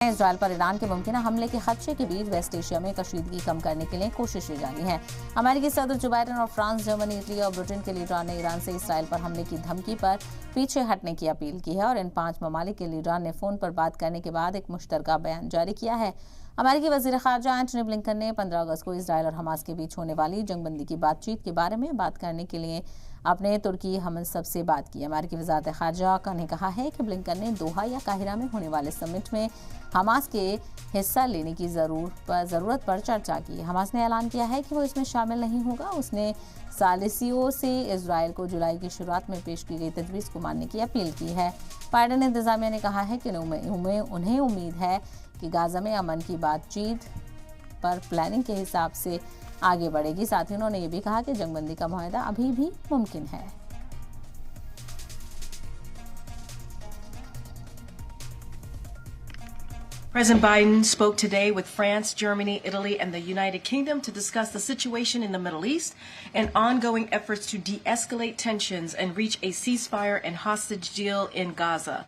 Israel पर Iran के मुमकिन हमले के खदशे के बीच वेस्ट एशिया में कशीदगी कम करने के लिए कोशिशें जारी हैं। अमेरिकी सदर जो बाइडेन और फ्रांस, जर्मनी, इटली और ब्रिटेन के लीडरान ने ईरान से इसराइल पर हमले की धमकी पर पीछे हटने की अपील की है और इन 5 ममालिक के लीडरान ने फोन पर बात करने के बाद एक मुश्तरका बयान जारी किया है। अमेरिकी वजीर खारजा एंटनी ब्लिंकन ने 15 अगस्त को इसराइल और हमास के बीच होने वाली जंगबंदी की बातचीत के बारे में बात करने के लिए अपने तुर्की हमसब से बात की। अमेरिकी वजारत खारजा ने कहा है कि ब्लिंकन ने दोहा या काहिरा में होने वाले समिट में हमास के हिस्सा लेने की ज़रूरत पर चर्चा की। हमास ने ऐलान किया है कि वो इसमें शामिल नहीं होगा। उसने सालिसियों से इजराइल को जुलाई की शुरुआत में पेश की गई तजवीज़ को मानने की अपील की है। बाइडेन इंतजामिया ने कहा है कि उन्हें उम्मीद है कि गाजा में अमन की बातचीत पर प्लानिंग के हिसाब से आगे बढ़ेगी। साथ ही उन्होंने ये भी कहा कि जंगबंदी का मुआहदा अभी भी मुमकिन है। President Biden spoke today with France, Germany, Italy, and the United Kingdom to discuss the situation in the Middle East and ongoing efforts to de-escalate tensions and reach a ceasefire and hostage deal in Gaza.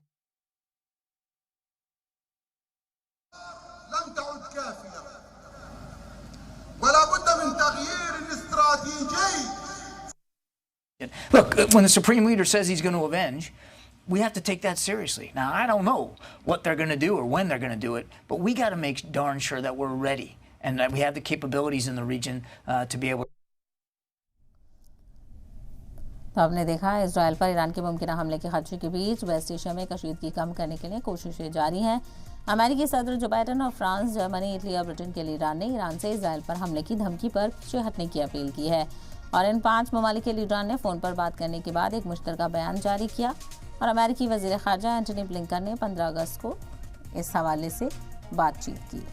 Look, when the Supreme Leader says he's going to avenge, we have to take that seriously. Now, I don't know what they're going to do or when they're going to do it, but we got to make darn sure that we're ready and that we have the capabilities in the region to be able. तो आपने देखा Israel पर Iran के मुमकिन हमले के खदशे के बीच waste Asia में कशीदगी कम करने के लिए कोशिशें जारी हैं। अमेरिकी सदर जो बाइडेन और फ्रांस, जर्मनी, इटली और ब्रिटेन के लीडरान ने ईरान से इजरायल पर हमले की धमकी पर पीछे हटने की अपील की है और इन 5 ममालिक के लीडरान ने फ़ोन पर बात करने के बाद एक मुश्तरका बयान जारी किया और अमेरिकी वज़ीर ख़ारजा एंटनी ब्लिंकन ने 15 अगस्त को इस हवाले से बातचीत की।